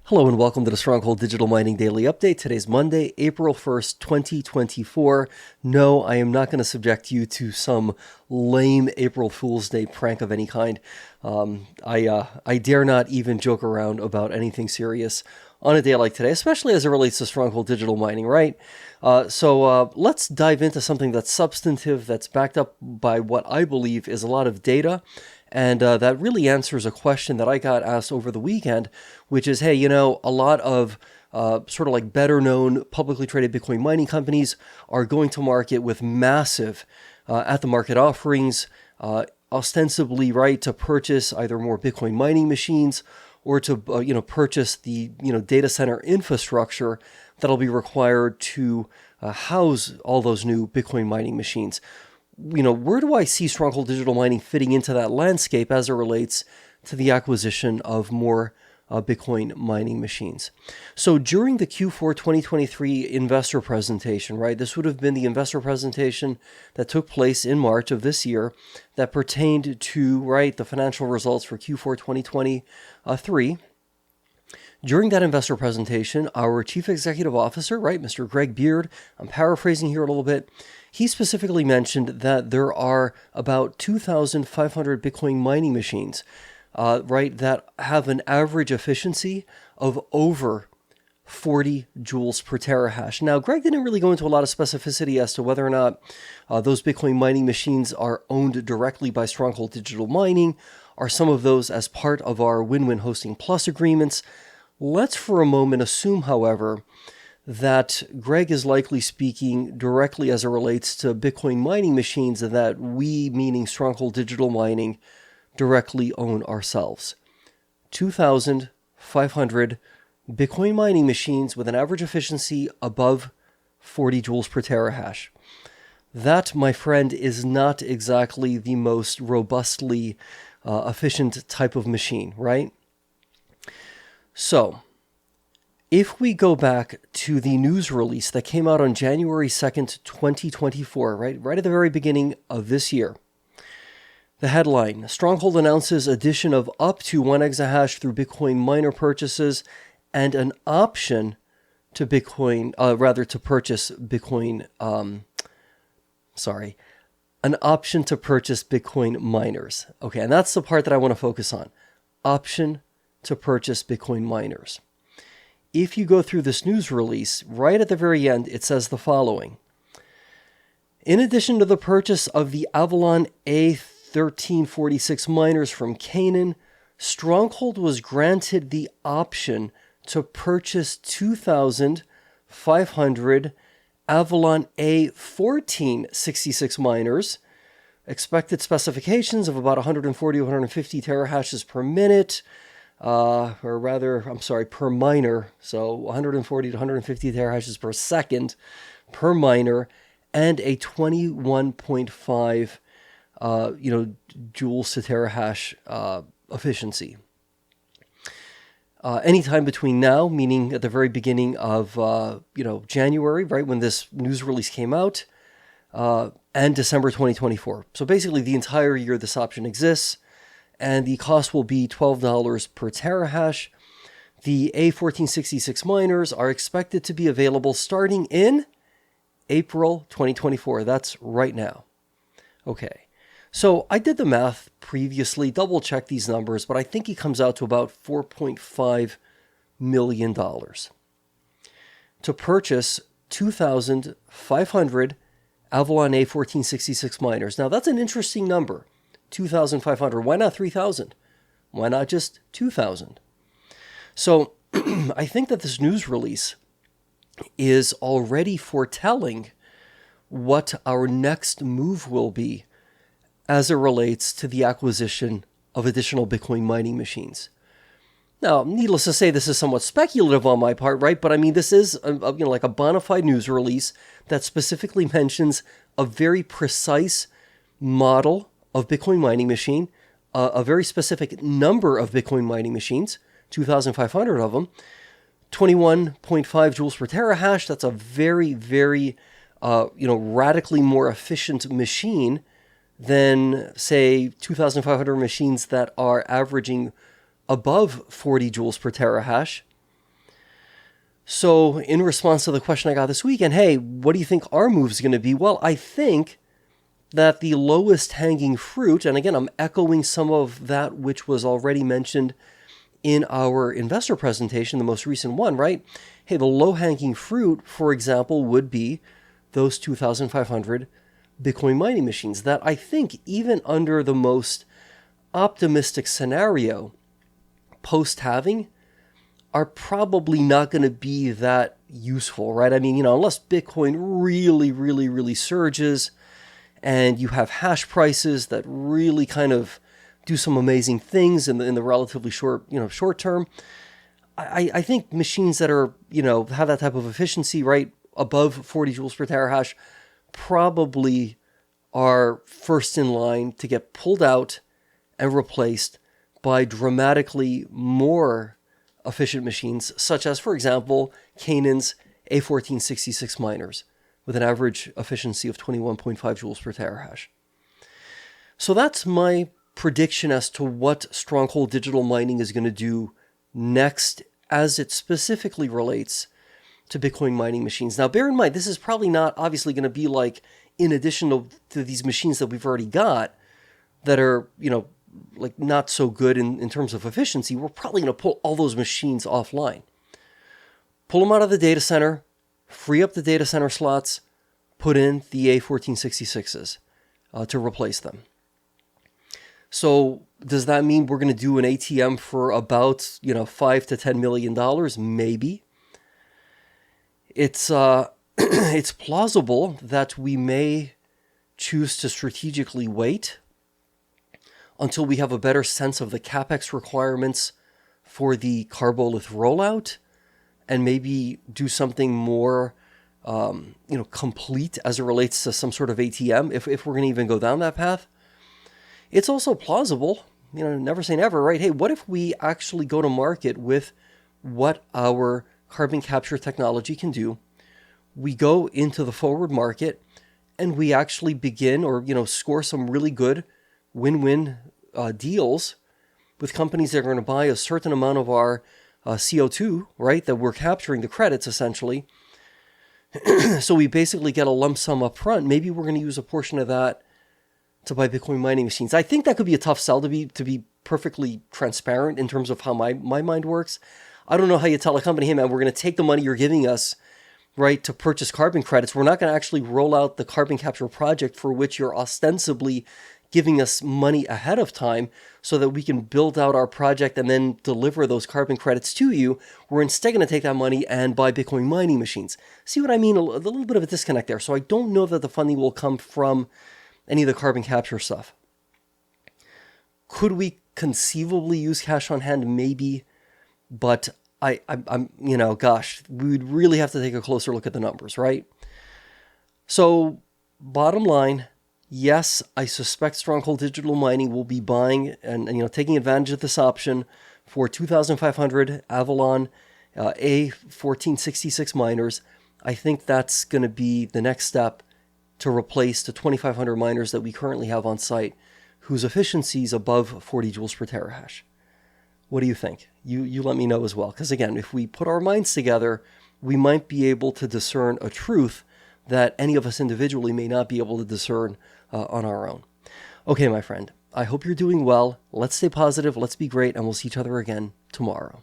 Hello and welcome to the Stronghold Digital Mining Daily Update. Today's Monday, April 1st, 2024. No, I am not going to subject you to some lame April Fool's Day prank of any kind. I dare not even joke around about anything serious on a day like today, especially as it relates to Stronghold Digital Mining, right? So let's dive into something that's substantive, that's backed up by what I believe is a lot of data. And that really answers a question that I got asked over the weekend, which is, hey, a lot of sort of like better known publicly traded Bitcoin mining companies are going to market with massive at the market offerings, ostensibly, right, to purchase either more Bitcoin mining machines or to, purchase the, data center infrastructure that'll be required to house all those new Bitcoin mining machines. Where do I see Stronghold Digital Mining fitting into that landscape as it relates to the acquisition of more Bitcoin mining machines? So during the Q4 2023 investor presentation, right, this would have been the investor presentation that took place in March of this year that pertained to, right, the financial results for Q4 2023. During that investor presentation, our chief executive officer, right, Mr. Greg Beard, I'm paraphrasing here a little bit, he specifically mentioned that there are about 2,500 Bitcoin mining machines, right, that have an average efficiency of over 40 joules per terahash. Now, Greg didn't really go into a lot of specificity as to whether or not those Bitcoin mining machines are owned directly by Stronghold Digital Mining. Are some of those as part of our Win-Win Hosting Plus agreements? Let's for a moment assume, however, that Greg is likely speaking directly as it relates to Bitcoin mining machines and that we, meaning Stronghold Digital Mining, directly own ourselves. 2,500 Bitcoin mining machines with an average efficiency above 40 joules per terahash. That, my friend, is not exactly the most robustly efficient type of machine, right? So, if we go back to the news release that came out on January 2nd, 2024, right at the very beginning of this year, the headline, Stronghold announces addition of up to 1 exahash through Bitcoin miner purchases and an option to to purchase Bitcoin, an option to purchase Bitcoin miners. Okay, and that's the part that I want to focus on. Option to purchase Bitcoin miners. If you go through this news release, right at the very end, it says the following. In addition to the purchase of the Avalon A1466 miners from Canaan, Stronghold was granted the option to purchase 2,500 Avalon A1466 miners, expected specifications of about 140 to 150 terahashes per minute, per miner, so 140 to 150 terahashes per second per miner, and a 21.5, joules to terahash efficiency. Anytime between now, meaning at the very beginning of, January, right, when this news release came out, and December 2024. So basically the entire year this option exists. And the cost will be $12 per terahash. The A1466 miners are expected to be available starting in April 2024. That's right now. Okay, so I did the math previously, double-checked these numbers, but I think it comes out to about $4.5 million to purchase 2,500 Avalon A1466 miners. Now, that's an interesting number. 2,500. Why not 3,000? Why not just 2,000? So I think that this news release is already foretelling what our next move will be as it relates to the acquisition of additional Bitcoin mining machines. Now, needless to say, this is somewhat speculative on my part, right? But I mean, this is like a bona fide news release that specifically mentions a very precise model of Bitcoin mining machine, a very specific number of Bitcoin mining machines, 2,500 of them, 21.5 joules per terahash. That's a very, very, radically more efficient machine than, say, 2,500 machines that are averaging above 40 joules per terahash. So in response to the question I got this week, and hey, what do you think our move is going to be? Well, I think that the lowest hanging fruit, and again, I'm echoing some of that which was already mentioned in our investor presentation, the most recent one, right? Hey, the low hanging fruit, for example, would be those 2,500 Bitcoin mining machines that I think even under the most optimistic scenario, post-halving, are probably not going to be that useful, right? I mean, unless Bitcoin really, really, really surges and you have hash prices that really kind of do some amazing things in the relatively short term, I think machines that are, have that type of efficiency, right, above 40 joules per terahash, probably are first in line to get pulled out and replaced by dramatically more efficient machines, such as, for example, Canaan's A1466 miners with an average efficiency of 21.5 joules per terahash. So that's my prediction as to what Stronghold Digital Mining is going to do next as it specifically relates to Bitcoin mining machines. Now, bear in mind, this is probably not obviously going to be like in addition to these machines that we've already got that are, like not so good in terms of efficiency. We're probably going to pull all those machines offline. Pull them out of the data center, free up the data center slots, put in the A1466s to replace them. So does that mean we're going to do an ATM for about, $5 to $10 million? Maybe. It's it's plausible that we may choose to strategically wait until we have a better sense of the CapEx requirements for the Carbolith rollout and maybe do something more, complete as it relates to some sort of ATM, if we're going to even go down that path. It's also plausible, never say never, right? Hey, what if we actually go to market with what our carbon capture technology can do? We go into the forward market and we actually begin or, score some really good win-win deals with companies that are going to buy a certain amount of our CO2, right, that we're capturing the credits essentially. So we basically get a lump sum up front. Maybe we're going to use a portion of that to buy Bitcoin mining machines. I think that could be a tough sell, to be perfectly transparent in terms of how my mind works. I don't know how you tell a company, hey man, we're going to take the money you're giving us, right, to purchase carbon credits. We're not going to actually roll out the carbon capture project for which you're ostensibly giving us money ahead of time so that we can build out our project and then deliver those carbon credits to you. We're instead going to take that money and buy Bitcoin mining machines. See what I mean? A little bit of a disconnect there. So I don't know that the funding will come from any of the carbon capture stuff. Could we conceivably use cash on hand? Maybe, but I'm gosh, we would really have to take a closer look at the numbers, right? So bottom line, yes, I suspect Stronghold Digital Mining will be buying and taking advantage of this option for 2,500 Avalon A1466 miners. I think that's going to be the next step to replace the 2,500 miners that we currently have on site whose efficiency is above 40 joules per terahash. What do you think? You let me know as well. Because again, if we put our minds together, we might be able to discern a truth that any of us individually may not be able to discern on our own. Okay, my friend, I hope you're doing well. Let's stay positive, let's be great, and we'll see each other again tomorrow.